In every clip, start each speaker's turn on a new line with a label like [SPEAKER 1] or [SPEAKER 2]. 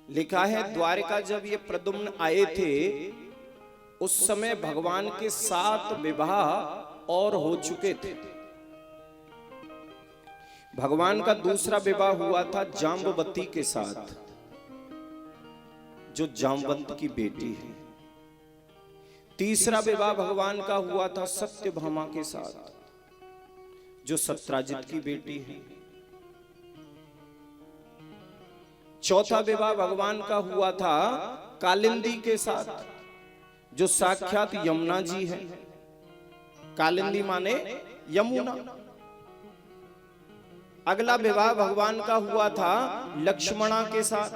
[SPEAKER 1] लिखा है द्वारिका जब ये प्रद्युम्न आए थे उस समय भगवान के 7 विवाह और हो चुके थे। भगवान का दूसरा विवाह हुआ था जाम्बवती के साथ, जो जामवंत की बेटी है। तीसरा विवाह भगवान का हुआ था सत्यभामा के साथ, जो सत्राजित की बेटी है। चौथा विवाह भगवान का हुआ था कालिंदी के साथ, जो साक्षात यमुना जी है। कालिंदी माने यमुना। अगला विवाह भगवान का हुआ था लक्ष्मणा के साथ।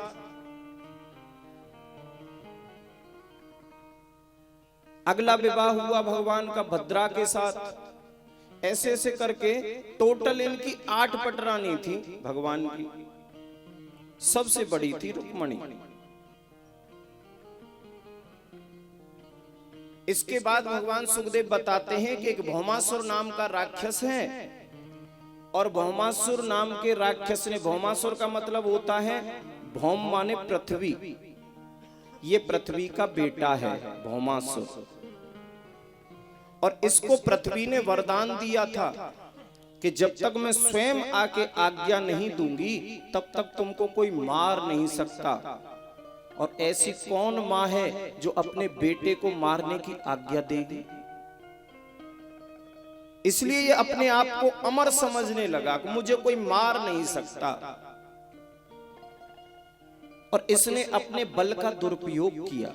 [SPEAKER 1] अगला विवाह हुआ भगवान का भद्रा के साथ। ऐसे ऐसे करके टोटल इनकी 8 पटरानी थी भगवान की। सबसे बड़ी थी रुक्मणी। इसके बाद भगवान सुखदेव बताते हैं कि एक भौमासुर नाम का राक्षस है, और भौमासुर नाम के राक्षस ने, भौमासुर का मतलब होता है भौम माने पृथ्वी, ये पृथ्वी का बेटा है भौमासुर। और इसको पृथ्वी ने वरदान दिया था कि जब तक मैं स्वयं आके आज्ञा नहीं दूंगी तब तक तुमको कोई मार नहीं सकता। और ऐसी कौन मां है जो अपने बेटे को मारने की आज्ञा देगी? इसलिए ये अपने आप को अमर समझने लगा कि मुझे कोई मार नहीं सकता, और इसने अपने बल का दुरुपयोग किया।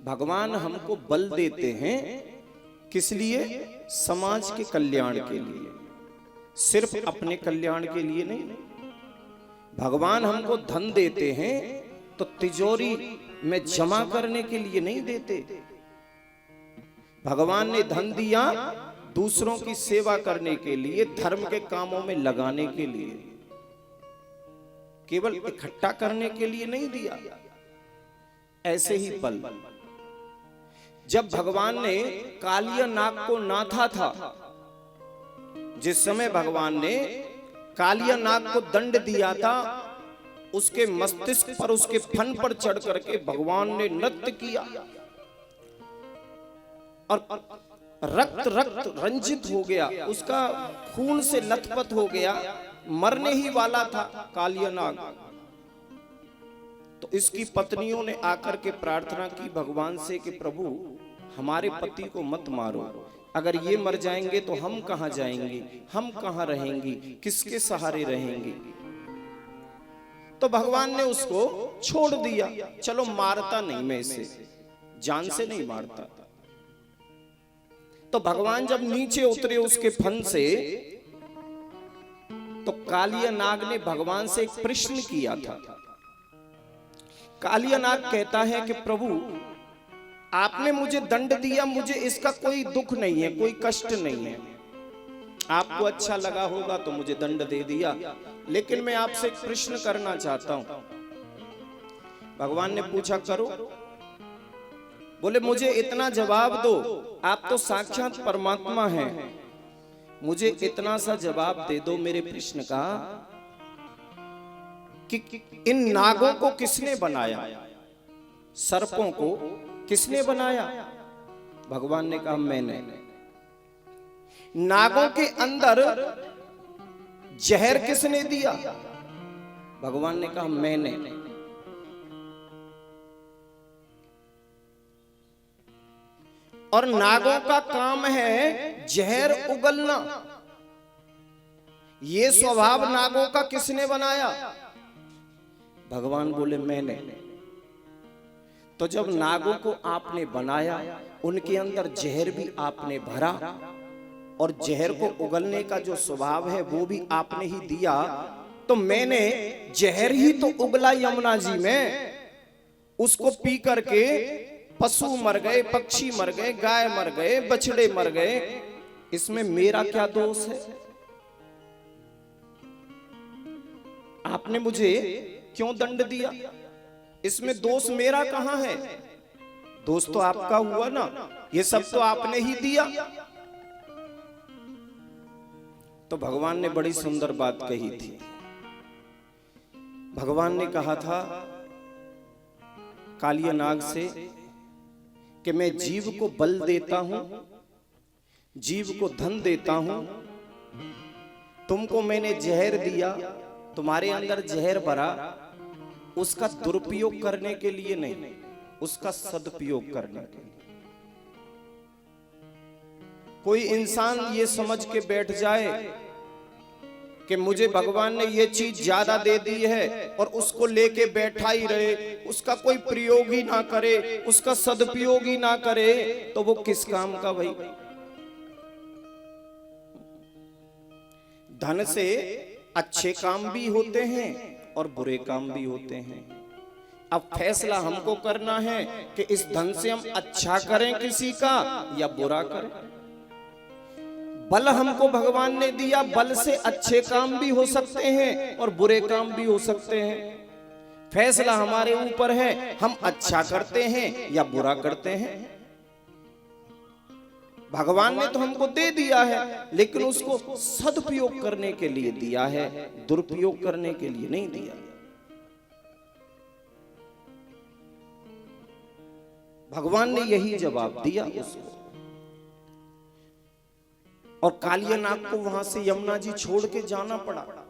[SPEAKER 1] भगवान हमको बल देते हैं किस लिए? समाज के कल्याण के लिए, सिर्फ अपने कल्याण के लिए नहीं। भगवान हमको धन देते हैं तो तिजोरी में जमा करने के लिए नहीं देते। भगवान ने धन दिया दूसरों की सेवा करने के लिए, धर्म के कामों में लगाने के लिए, केवल इकट्ठा करने के लिए नहीं दिया। ऐसे ही बल, जब भगवान ने कालिया नाग को नाथा था, जिस समय भगवान ने कालिया नाग को दंड दिया था, उसके मस्तिष्क पर, उसके फन पर चढ़ करके भगवान ने नृत्य किया, और रक्त रक्त रंजित हो गया, उसका खून से लथपथ हो गया, मरने ही वाला था कालिया नाग। तो इसकी पत्नियों ने आकर के प्रार्थना की भगवान से कि प्रभु हमारे पति को मत मारो, अगर ये मर जाएंगे तो हम कहां जाएंगे, हम कहां रहेंगे, किसके सहारे रहेंगे? तो भगवान ने उसको छोड़ दिया, चलो मारता नहीं, मैं इसे जान से नहीं मारता। तो भगवान जब नीचे उतरे उसके फन से, तो कालिया नाग ने भगवान से एक प्रश्न किया था। कालिया नाग कहता है कि प्रभु आपने मुझे दंड दिया, मुझे इसका कोई दुख नहीं है, कोई कष्ट नहीं है, आपको अच्छा लगा होगा तो मुझे दंड दे दिया, लेकिन मैं आपसे एक प्रश्न करना चाहता हूं। भगवान ने पूछा करो। बोले मुझे इतना जवाब दो, आप तो साक्षात परमात्मा हैं, मुझे इतना सा जवाब दे दो मेरे प्रश्न का कि इन नागों को किसने बनाया, सर्पों को किसने बनाया? भगवान ने कहा मैंने। नागों के अंदर जहर किसने दिया? भगवान ने कहा मैंने। और नागों का काम है जहर उगलना, ये स्वभाव नागों का किसने बनाया? भगवान बोले मैंने। तो जब नागों को आपने बनाया, उनके अंदर जहर भी आपने भरा, और जहर को उगलने का जो स्वभाव है वो भी आपने ही दिया, तो मैंने जहर ही तो उगला यमुना जी में, उसको पी करके पशु मर गए, पक्षी मर गए, गाय मर गए, बछड़े मर गए, इसमें मेरा क्या दोष है? आपने मुझे क्यों दंड दिया? इसमें दोष मेरा कहां है? दोष तो आपका हुआ ना, ये सब तो आपने ही दिया। तो भगवान ने बड़ी सुंदर बात कही थी। भगवान ने कहा था कालिया नाग से कि मैं जीव को बल देता हूं, जीव को धन देता हूं, तुमको मैंने जहर दिया, तुम्हारे अंदर जहर भरा, उसका दुरुपयोग करने के लिए नहीं, उसका सदुपयोग करने के लिए। कोई इंसान ये समझ के बैठ जाए कि मुझे भगवान ने ये चीज ज्यादा दे दी है और उसको लेके बैठा ही रहे, उसका कोई प्रयोग ही ना करे, उसका सदुपयोग ही ना करे, तो वो किस काम का भाई? धन से अच्छे काम भी होते हैं और बुरे काम भी होते हैं। अब फैसला हमको करना है कि इस धन से हम अच्छा करें किसी का या बुरा करें। बल हमको भगवान ने दिया, बल से अच्छे काम भी हो सकते हैं और बुरे काम भी हो सकते हैं। फैसला हमारे ऊपर है, हम अच्छा करते हैं या बुरा करते हैं। भगवान ने तो हमको दे दिया है, लेकिन उसको सदुपयोग करने के लिए दिया है, दुरुपयोग करने के लिए नहीं दिया। भगवान ने यही जवाब दिया उसको। और कालिया नाग को वहां से यमुना जी छोड़ के जाना पड़ा।